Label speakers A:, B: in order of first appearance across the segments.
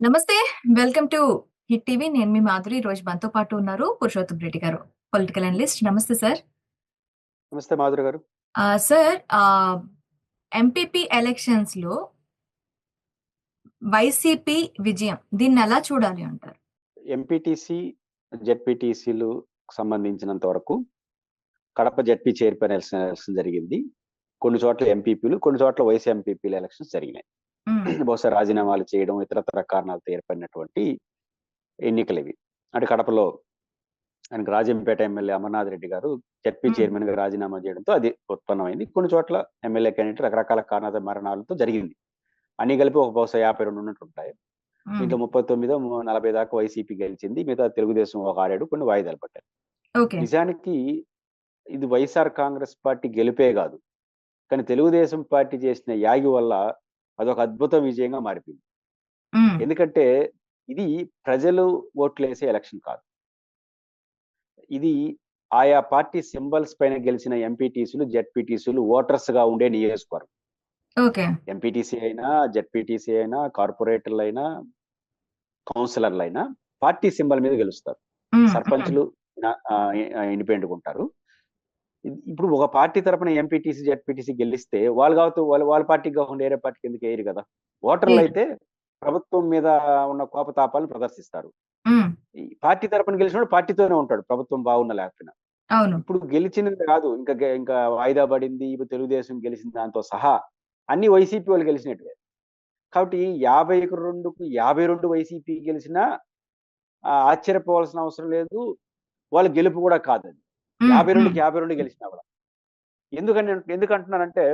A: నమస్తే. Welcome to hit TV. నేను మీ మాధురి. ఈ రోజు మనతో పాటు ఉన్నారు పురుషోత్తమ్ రెడ్డి గారు. Political analyst. నమస్తే సార్.
B: నమస్తే మాధురి గారు.
A: సార్, ఎంపీపీ ఎలక్షన్స్‌లో వైసీపీ విజయం దీన్నెలా చూడాలి అంటారు?
B: ఎంపీటీసీ, జెడ్పీటీసీలు సంబంధించినంత వరకు కడప జెడ్పీ చైర్మన్ ఎలక్షన్ జరిగింది. కొన్ని చోట్ల ఎంపీపీలు, కొన్ని చోట్ల వైస్ ఎంపీపీల ఎలక్షన్స్ జరిగినాయి.
A: హ్మ్.
B: బహుశా రాజీనామాలు చేయడం, ఇతరత్ర కారణాలతో ఏర్పడినటువంటి ఎన్నికలు ఇవి. అంటే కడపలో ఆయనకు రాజంపేట ఎమ్మెల్యే అమర్నాథ్ రెడ్డి గారు జెడ్పీ
A: హ్మ్.
B: చైర్మన్ గా రాజీనామా చేయడంతో అది ఉత్పన్నమైంది. కొన్ని చోట్ల ఎమ్మెల్యే క్యాండిడేట్ రకరకాల కారణాల మరణాలతో జరిగింది. అన్ని కలిపి ఒక బహుశా 52 ఉన్నట్టుంటాయి.
A: హ్మ్.
B: దీంట్లో 39 40 దాకా వైసీపీ గెలిచింది. మిగతా తెలుగుదేశం ఒక 6 కొన్ని వాయిదాలు పడ్డాయి.
A: ఓకే.
B: నిజానికి ఇది వైఎస్ఆర్ కాంగ్రెస్ పార్టీ గెలిపే కాదు, కానీ తెలుగుదేశం పార్టీ చేసిన యాగి వల్ల అదొక అద్భుత విజయంగా మారిపోయింది.
A: హ్మ్.
B: ఎందుకంటే ఇది ప్రజలు ఓట్లేసే ఎలక్షన్ కాదు. ఇది ఆయా పార్టీ సింబల్స్ పైన గెలిచిన ఎంపీటీసీలు, జెడ్పీటీసీలు ఓటర్స్ గా ఉండే నియోజకవర్గం.
A: ఓకే.
B: ఎంపీటీసీ అయినా, జెడ్పీటీసీ అయినా, కార్పొరేటర్లు అయినా, కౌన్సిలర్లు అయినా పార్టీ సింబల్ మీద గెలుస్తారు.
A: హ్మ్. హ్మ్.
B: సర్పంచ్లు ఇండిపెండెంట్ ఉంటారు. ఇప్పుడు ఒక పార్టీ తరపున ఎంపీటీసీ, జెడ్పీటీసీ గెలిస్తే వాళ్ళు కావచ్చు, వాళ్ళ పార్టీకి కాకుండా వేరే పార్టీకి ఎందుకు వేయరు కదా. ఓటర్లు
A: ఏరు.
B: అయితే ప్రభుత్వం మీద ఉన్న కోపతాపాలను ప్రదర్శిస్తారు.
A: హ్మ్.
B: ఈ పార్టీ తరపున గెలిచినప్పుడు పార్టీతోనే ఉంటాడు, ప్రభుత్వం బాగున్నా లేకపోయినా.
A: అవును.
B: ఇప్పుడు గెలిచినది కాదు, ఇంకా వాయిదా పడింది, ఇప్పుడు తెలుగుదేశం గెలిచిన దాంతో సహా అన్ని వైసీపీ వాళ్ళు గెలిచినట్టువే. కాబట్టి 52కు 52 వైసీపీ గెలిచినా ఆశ్చర్యపోవాల్సిన అవసరం లేదు. వాళ్ళ గెలుపు కూడా కాదది.
A: హ్మ్. హ్మ్.
B: 52కి 52 గెలిచినా కూడా. ఎందుకంటున్నానంటే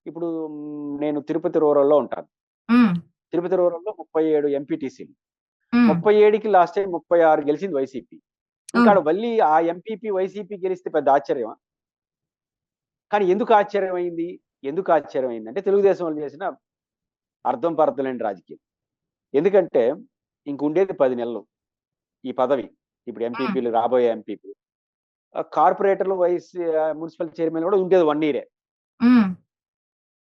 B: ఇప్పుడు నేను తిరుపతి రూరల్‌లో ఉంటాను.
A: హ్మ్.
B: తిరుపతి రూరల్‌లో 37 ఎంపీటీసీలు.
A: హ్మ్.
B: 37కి లాస్ట్ టైమ్ 36 గెలిచింది వైసీపీ. ఇంకా
A: అవును.
B: ఆడ మళ్ళీ ఆ ఎంపీపీ, వైసీపీ గెలిస్తే పెద్ద ఆశ్చర్యమా? కానీ ఎందుకు ఆశ్చర్యమైందంటే తెలుగుదేశం వాళ్ళు చేసిన అర్థం పర్థం లేని రాజకీయం. ఎందుకంటే ఇంకుండేది 10 నెలలు ఈ పదవి. ఇప్పుడు
A: హ్మ్.
B: ఎంపీపీలు, రాబోయే ఎంపీపీ. కార్పొరేటర్లు, మున్సిపల్ చైర్మన్ కూడా ఉండేది 1 ఇయరే.
A: హ్మ్.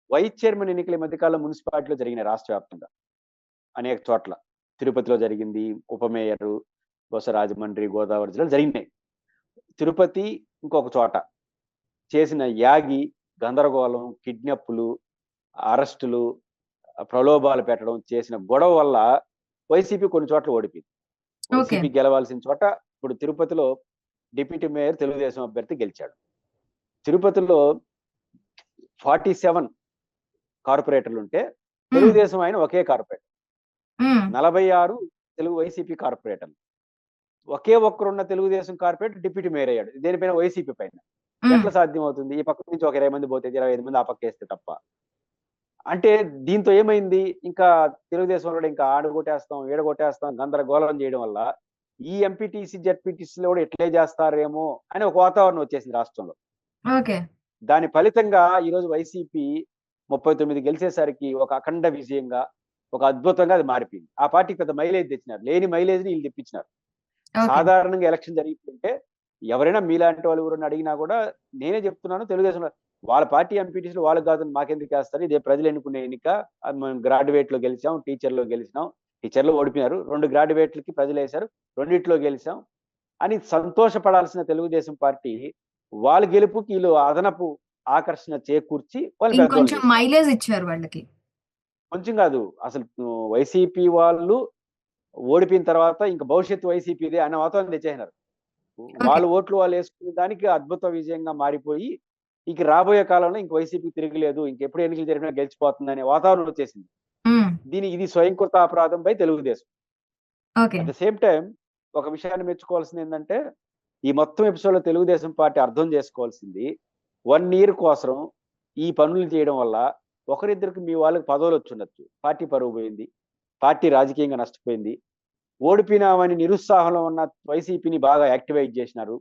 B: వైస్ చైర్మన్ ఎన్నికలు ఈ మధ్య కాలంలో మున్సిపాలిటీలో జరిగినాయి రాష్ట్ర వ్యాప్తంగా. అనేక చోట్ల. తిరుపతిలో జరిగింది. ఉప మేయరు, బొత్స రాజమండ్రి, గోదావరి జిల్లాలో జరిగినాయి. తిరుపతి ఇంకొక చోట చేసిన యాగి, గందరగోళం, కిడ్నాప్పులు, అరెస్టులు, ప్రలోభాలు పెట్టడం, చేసిన గొడవ వల్ల వైసీపీ కొన్ని చోట్ల ఓడిపోయింది.
A: ఓకే.
B: వైసీపీ గెలవాల్సిన చోట ఇప్పుడు తిరుపతిలో డిప్యూటీ మేయర్ తెలుగుదేశం అభ్యర్థి గెలిచాడు. తిరుపతిలో 47 కార్పొరేటర్లుంటే
A: హ్మ్.
B: తెలుగుదేశం ఆయన ఒకే కార్పొరేటర్.
A: హ్మ్.
B: 46 వైసీపీ కార్పొరేటర్లు. ఒకే ఒక్కరున్న తెలుగుదేశం కార్పొరేటర్ డిప్యూటీ మేయర్ అయ్యాడు. దేనిపైన? వైసీపీ పైన.
A: హ్మ్.
B: ఎట్లా సాధ్యం అవుతుంది? ఈ పక్క నుంచి ఒక 20 మంది పోతే 25 మంది ఆ పక్కేస్తే తప్ప. అంటే దీంతో ఏమైంది? ఇంకా తెలుగుదేశం వాళ్ళు ఇంకా ఆడ కొట్టేస్తాం, ఈడ కొట్టేస్తాం గందరగోళం చేయడం వల్ల ఈ ఎంపీటీసీ, జెడ్పీటీసీలో కూడా ఇట్లే చేస్తారేమో అని ఒక వాతావరణం వచ్చేసింది రాష్ట్రంలో.
A: ఓకే.
B: దాని ఫలితంగా ఈరోజు వైసీపీ 39 గెలిచేసరికి ఒక అఖండ విజయంగా, ఒక అద్భుతంగా అది మారిపోయింది. ఆ పార్టీకి పెద్ద మైలేజ్ తెచ్చినారు. లేని మైలేజ్‌ని ఈళ్ళు తెప్పించినారు.
A: ఓకే.
B: సాధారణంగా ఎలక్షన్ జరిగితుంటే ఎవరైనా మీలాంటి వాళ్ళు ఎవరైనా అడిగినా కూడా నేనే చెప్తున్నాను, తెలుగుదేశంలో వాళ్ళ పార్టీ ఎంపీటీసీలు వాళ్ళకి కాదు, మాకెందుకేస్తారు? ఇదే ప్రజలు ఎన్నుకునే ఎన్నిక. మేము గ్రాడ్యుయేట్‌లో గెలిచాం, టీచర్‌లో గెలిచినాం. టీచర్‌లో ఓడిపోయారు. 2 గ్రాడ్యుయేట్‌లకి ప్రజలేశారు. రెండిట్లో గెలిచాం అని సంతోషపడాల్సిన తెలుగుదేశం పార్టీ వాళ్ళ గెలుపుకి ఈళ్ళు అదనపు ఆకర్షణ చేకూర్చి వాళ్ళని పెద్దోళ్ళు
A: ఇంకొంచెం
B: చేసినారు.
A: మైలేజ్ ఇచ్చారు వాళ్ళకి.
B: కొంచెం కాదు, అసలు వైసీపీ వాళ్ళు ఓడిపోయిన తర్వాత ఇంక భవిష్యత్తు వైసీపీదే అనే వాతావరణం తెచ్చేసినారు.
A: ఓకే.
B: వాళ్ళ ఓట్లు వాళ్ళు వేసుకునే దానికి అద్భుత విజయంగా మారిపోయి, ఇక రాబోయే కాలంలో ఇంక వైసీపీ తిరగలేదు, ఇంకెప్పుడు ఎన్నికలు జరిగినా గెలిచిపోతుంది అనే వాతావరణం వచ్చేసింది.
A: హ్మ్.
B: ఇది స్వయంకృత అపరాధంపై Telugu Desam.
A: Okay.
B: At the same time ఒక విషయాన్ని మెచ్చుకోవాల్సింది ఏంటంటే, ఈ మొత్తం ఎపిసోడ్‌లో తెలుగుదేశం పార్టీ అర్థం చేసుకోవాల్సింది, 1 ఇయర్ కోసం ఈ పనులు చేయడం వల్ల ఒకరిద్దరికి మీ వాళ్ళకి పదవులొచ్చుండొచ్చు. పార్టీ పరువు పోయింది. పార్టీ రాజకీయంగా నష్టపోయింది. ఓడిపోయినామని నిరుత్సాహంలో ఉన్న వైసీపీని బాగా యాక్టివేట్ చేసినారు.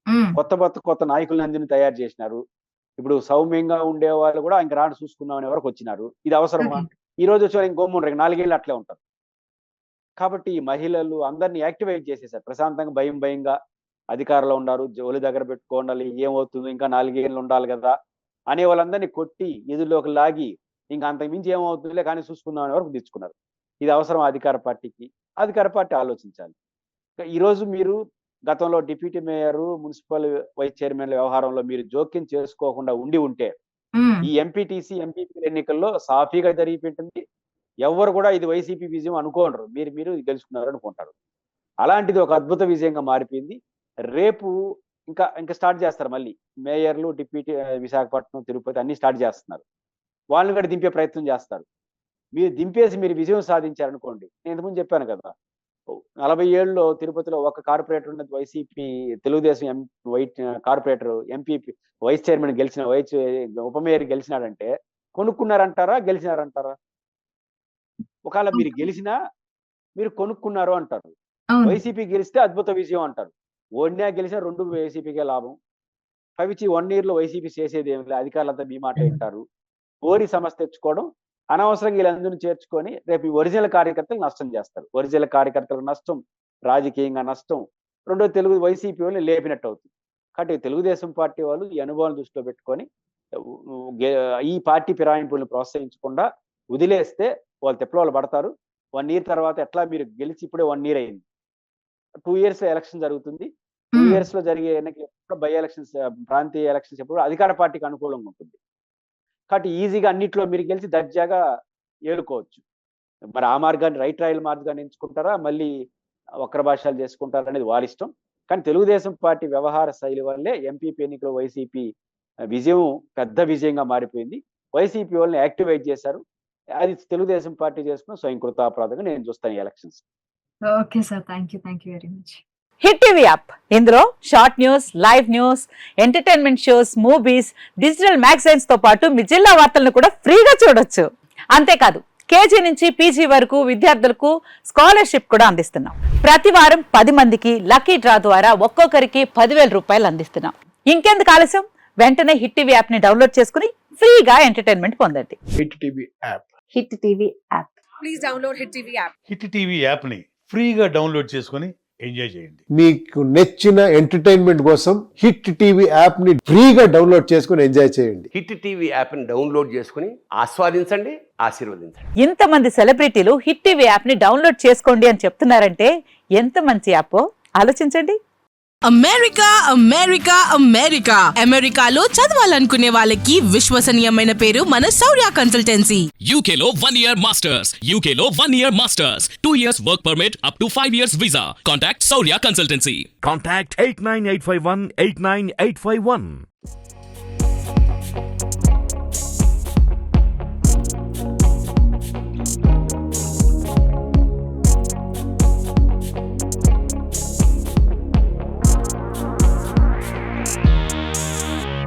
A: హ్మ్.
B: కొత్త నాయకులందరిని తయారు చేసినారు. ఇప్పుడు సౌమ్యంగా ఉండేవాళ్ళు కూడా ఇంక రాండి చూసుకుందాం అనే వరకొచ్చినారు. ఇది అవసరమా?
A: ఓకే.
B: ఈ రోజు వచ్చి ఇంక గమ్మునుండ్రు. 4 ఏళ్ళు అట్లే ఉంటారు. కాబట్టి ఈ మహిళలు అందరిని యాక్టివేట్ చేసేసారు. ప్రశాంతంగా భయంగా అధికారంలో ఉన్నారు. జోలి దగ్గర పెట్టుకోండాలి. ఏమవుతుందో ఇంకా 4 ఏళ్ళు ఉండాలి గదా అనే వాళ్ళందరిని కొట్టి ఎదురులోకి లాగి ఇంక అంతకు మించి ఏమవుతుందిలే కానీ చూసుకుందాం అనే వరకు తెచ్చుకున్నారు. ఇది అవసరం అధికార పార్టీకి, అధికార పార్టీ ఆలోచించాలి. ఈరోజు మీరు గతంలో డిప్యూటీ మేయర్, మున్సిపల్ వైస్ చైర్మన్ల వ్యవహారంలో మీరు జోక్యం చేసుకోకుండా ఉంటే ఈ ఎంపీటీసీ ఎంపీపీ ఎన్నికల్లో సాఫీగా జరిగిపోయింది. ఎవరు కూడా ఇది వైసీపీ విజయం అనుకోనరు, మీరు గెలుచుకున్నారు అనుకుంటారు. అలాంటిది ఒక అద్భుత విజయంగా మారిపోయింది. రేపు ఇంకా స్టార్ట్ చేస్తారు మళ్ళీ మేయర్లు, డిప్యూటీ విశాఖపట్నం, తిరుపతి అన్ని స్టార్ట్ చేస్తున్నారు. వాళ్ళని కూడా దింపే ప్రయత్నం చేస్తారు. మీరు దింపేసి మీరు విజయం సాధించారనుకోండి, నేను ఇంతకుముందు చెప్పాను కదా, 47లో తిరుపతిలో ఒక కార్పొరేటర్ ఉన్నది YCP, Telugu Desam corporator MPP vice chairman గెలిచిన ఉప మేయర్ గెలిచినాడంటే కొనుక్కున్నారంటారా, గెలిచినారంటారా? ఒకవేళ మీరు గెలిచినా మీరు కొనుక్కున్నారు అంటారు. వైసీపీ గెలిస్తే అద్భుత విజయం అంటారు. ఓడినా గెలిచినా 2 వైసీపీకే లాభం. పవిచి 1 year లో వైసీపీ చేసేది ఏమి లేదు, అధికారులంతా మీ మాట వింటారు. ఓరి సమస్య తెచ్చుకోవడం, అనవసరంగా వీళ్ళందరినీ చేర్చుకొని రేపు ఈ ఒరిజినల్ కార్యకర్తలకు నష్టం చేస్తారు. ఒరిజినల్ కార్యకర్తలకు నష్టం, రాజకీయంగా నష్టం. రెండో వైసీపీ వాళ్ళు లేపినట్టు అవుతుంది. కాబట్టి తెలుగుదేశం పార్టీ వాళ్ళు ఈ అనుభవాలను దృష్టిలో పెట్టుకొని ఈ పార్టీ ఫిరాయింపులను ప్రోత్సహించకుండా వదిలేస్తే వాళ్ళు తెప్పలు పడతారు. 1 year తర్వాత ఎట్లా మీరు గెలిచి ఇప్పుడే 1 year అయింది, 2 years లో ఎలక్షన్ జరుగుతుంది. 2 years లో జరిగే ఎన్నికలు బై ఎలక్షన్స్, ప్రాంతీయ ఎలక్షన్స్ ఎప్పుడు అధికార పార్టీకి అనుకూలంగా ఉంటుంది. కాబట్టి ఈజీగా అన్నిట్లో మీరు గెలిచి దర్జాగా ఏలుకోవచ్చు. మరి ఆ మార్గాన్ని, రైట్ రాయల్ మార్గాన్ని ఎంచుకుంటారా, మళ్ళీ వక్ర భాషలు చేసుకుంటారా అనేది వారి ఇష్టం. కానీ తెలుగుదేశం పార్టీ వ్యవహార శైలి వల్లే ఎంపీపీ ఎన్నికలో వైసీపీ విజయం పెద్ద విజయంగా మారిపోయింది. వైసీపీ వాళ్ళని యాక్టివేట్ చేశారు. అది తెలుగుదేశం పార్టీ చేసుకున్న స్వయంకృతాపరాధంగా నేను చూస్తాను ఈ elections.
A: Okay sir, thank you very much.
C: Hit TV app, ఇందులో short news, live news, entertainment shows, movies, digital magazines తో పాటు మీ జిల్లా వార్తలను కూడా ఫ్రీగా చూడొచ్చు. అంతేకాదు కేజీ నుంచి పీజీ వరకు విద్యార్థులకు స్కాలర్షిప్ కూడా అందిస్తున్నాం. ప్రతి వారం 10 మందికి లక్కీ డ్రా ద్వారా ఒక్కొక్కరికి 10,000 రూపాయలు అందిస్తున్నాం. ఇంకెందుకు ఆలస్యం, వెంటనే హిట్ టీవీ యాప్ ని డౌన్లోడ్ చేసుకుని ఫ్రీగా ఎంటర్టైన్మెంట్ పొందండి.
D: Hit TV app.
C: Hit TV app.
E: Please download hit TV app.
D: Hit TV app ని ఫ్రీగా డౌన్లోడ్ చేసుకొని ఎంజాయ్ చేయండి.
F: మీకు నచ్చిన ఎంటర్టైన్మెంట్ కోసం హిట్ టీవీ యాప్ ని ఫ్రీగా డౌన్లోడ్ చేసుకొని ఎంజాయ్ చేయండి.
G: హిట్ టీవీ యాప్ ని డౌన్లోడ్ చేసుకుని ఆస్వాదించండి, ఆశీర్వదించండి.
C: ఇంతమంది సెలబ్రిటీలు హిట్ టీవీ యాప్ ని డౌన్లోడ్ చేసుకోండి అని చెప్తున్నారంటే ఎంత మంచి యాప్ ఆలోచించండి.
E: అమెరికా అమెరికా అమెరికా అమెరికాలో చదవాలనుకునే వాళ్ళకి విశ్వసనీయమైన పేరు మన శౌర్య కన్సల్టెన్సీ.
H: UK లో 1 year masters, UK లో 1 year masters, 2 years work permit up to 5 years visa. Contact Saurya Consultancy.
I: Contact 89851 89851.